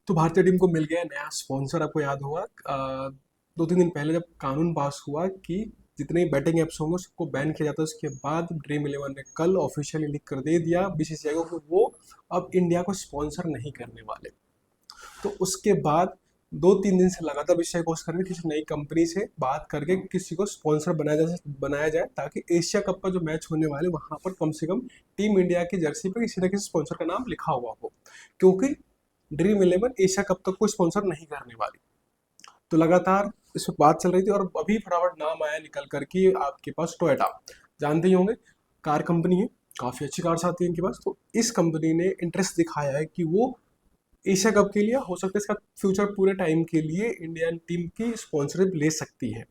तो भारतीय टीम को मिल गया नया स्पॉन्सर। आपको याद होगा 2-3 दिन पहले जब कानून पास हुआ कि जितने बैटिंग ऐप्स होंगे सबको बैन किया जाता है, उसके बाद ड्रीम इलेवन ने कल ऑफिशियली लिख कर दे दिया बीसीसीआई को कि वो अब इंडिया को स्पॉन्सर नहीं करने वाले। तो उसके बाद 2-3 दिन से लगातार बीसीसीआई कोशिश कर रही है किसी नई कंपनी से बात करके किसी को स्पॉन्सर बनाया जाए ताकि एशिया कप का जो मैच होने वाले वहाँ पर कम से कम टीम इंडिया की जर्सी पर किसी न किसी स्पॉन्सर का नाम लिखा हुआ हो, क्योंकि ड्रीम इलेवन एशिया कप तक कोई स्पॉन्सर नहीं करने वाली। तो लगातार इस पर बात चल रही थी और अभी फटाफट नाम आया निकल कर कि आपके पास टोयोटा, जानते ही होंगे, कार कंपनी है, काफ़ी अच्छी कार्स आती है इनके पास। तो इस कंपनी ने इंटरेस्ट दिखाया है कि वो एशिया कप के लिए, हो सकता है इसका फ्यूचर पूरे टाइम के लिए इंडियन टीम की स्पॉन्सरशिप ले सकती है।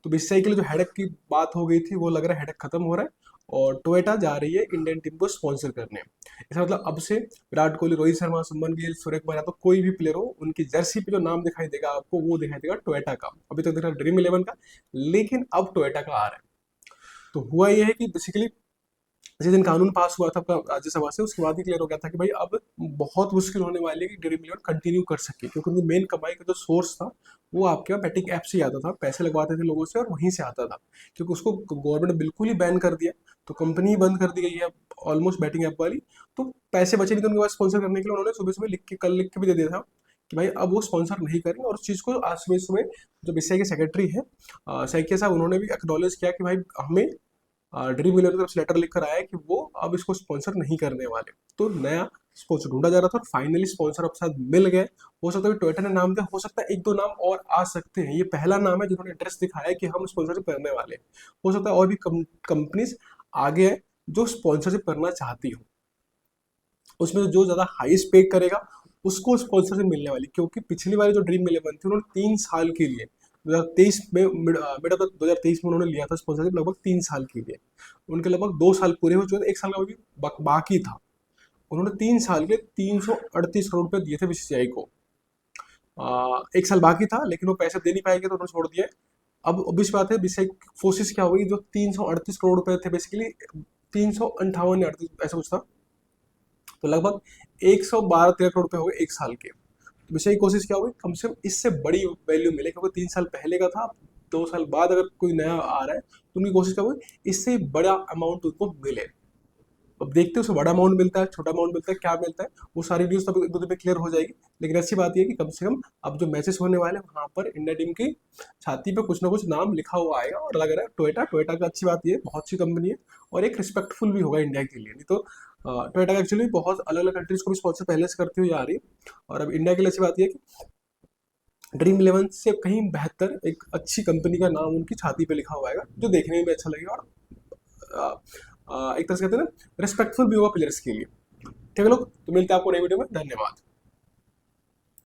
तो बीसीसीआई के लिए जो हेडक की बात हो गई थी वो लग रहा है हेडक खत्म हो रहा है और टोयोटा जा रही है इंडियन टीम को स्पॉन्सर करने। इसका मतलब अब से विराट कोहली, रोहित शर्मा, सुमन गिल, सूर्य कुमार यादव, कोई भी प्लेयर हो, उनकी जर्सी पे जो नाम दिखाई देगा आपको वो दिखाई देगा टोयोटा का। अभी तक दिख रहा है ड्रीम इलेवन का, लेकिन अब टोयोटा का आ रहा है। तो हुआ ये है कि बेसिकली जिस दिन कानून पास हुआ था आपका राज्यसभा से, उसके बाद ही क्लियर हो गया था कि भाई अब बहुत मुश्किल होने वाली है कि ड्रीम इलेवन कंटिन्यू कर सके, क्योंकि उनकी मेन कमाई का जो सोर्स था वो आपके बैटिंग ऐप से ही आता था, पैसे लगवाते थे लोगों से और वहीं से आता था। क्योंकि उसको गवर्नमेंट ने बिल्कुल ही बैन कर दिया, तो कंपनी ही बंद कर दी गई है ऑलमोस्ट बैटिंग ऐप वाली। तो पैसे बचे नहीं थे उनके पास स्पॉन्सर करने के लिए, उन्होंने सुबह सुबह लिख के, कल लिख के भी दे दिया था कि भाई अब वो स्पॉन्सर नहीं करेंगे। और उस चीज़ को आज सुबह सुबह जो बीसीसीआई के सेक्रेटरी है सैकिया साहब, उन्होंने भी एक्नॉलेज किया कि भाई हमें ड्रीम इलेवन की तरफ से लेटर लिखकर आया है कि वो अब इसको स्पॉन्सर नहीं करने वाले। तो नया स्पॉन्सर ढूंढा जा रहा था और फाइनली स्पॉन्सर अब शायद मिल गए। हो सकता है टोयोटा ने नाम दिया, हो सकता है एक दो नाम और आ सकते हैं। ये पहला नाम है जिन्होंने इंटरेस्ट दिखाया है कि हम स्पॉन्सरशिप करने वाले हैं। हो सकता है और भी कंपनीज आगे हैं जो स्पॉन्सरशिप करना चाहती हो, उसमें जो ज़्यादा हाईएस्ट पे करेगा उसको स्पॉन्सरशिप मिलने वाली। क्योंकि पिछली बार जो ड्रीम इलेवन थी उन्होंने 3 साल के लिए 2023 में मिड ऑफ 2023 में उन्होंने लिया था स्पॉन्सरशिप लगभग 3 साल के लिए। उनके लगभग 2 साल पूरे हो चुके थे, 1 साल का भी बाकी था। उन्होंने 3 साल के 338 करोड़ रुपए दिए थे बीसीसीआई को। 1 साल बाकी था लेकिन वो पैसे दे नहीं पाएंगे तो उन्होंने छोड़ दिया। अब obvious बात है बीसीसीआई की फोर्सेस क्या हुई, जो 338 करोड़ रुपए थे बेसिकली 358 या 38 ऐसा कुछ था, तो लगभग 112-13 करोड़ रुपए हो गए 1 साल के। तो वैसे ही कोशिश क्या होगी कम से कम इससे बड़ी वैल्यू मिले, क्योंकि 3 साल पहले का था। 2 साल बाद अगर कोई नया आ रहा है तो उनकी कोशिश क्या होगी इससे बड़ा अमाउंट उनको मिले। अब देखते हैं उससे बड़ा अमाउंट मिलता है, छोटा अमाउंट मिलता है, क्या मिलता है, वो सारी न्यूज़ तब एक दो दिन में क्लियर हो जाएगी। लेकिन अच्छी बात यह है कि कम से कम अब जो मैचेस होने वाले हैं वहाँ पर इंडिया टीम की छाती पे कुछ ना कुछ नाम लिखा हुआ आएगा। और लग रहा है टोयोटा टोयोटा का अच्छी बात ये है, बहुत अच्छी कंपनी है और एक रिस्पेक्टफुल भी होगा इंडिया के लिए। नहीं तो टोयोटा का एक्चुअली बहुत अलग अलग कंट्रीज को भी स्पॉन्सर पहले से करती हुई आ रही है। और अब इंडिया के लिए अच्छी बात यह है कि ड्रीम इलेवन से कहीं बेहतर एक अच्छी कंपनी का नाम उनकी छाती पे लिखा हुआ आएगा, जो देखने में भी अच्छा लगेगा और एक तरह से कहते हैं ना रिस्पेक्टफुल भी होगा प्लेयर्स के लिए। ठीक है लोग, तो मिलते हैं आपको नई वीडियो में। धन्यवाद।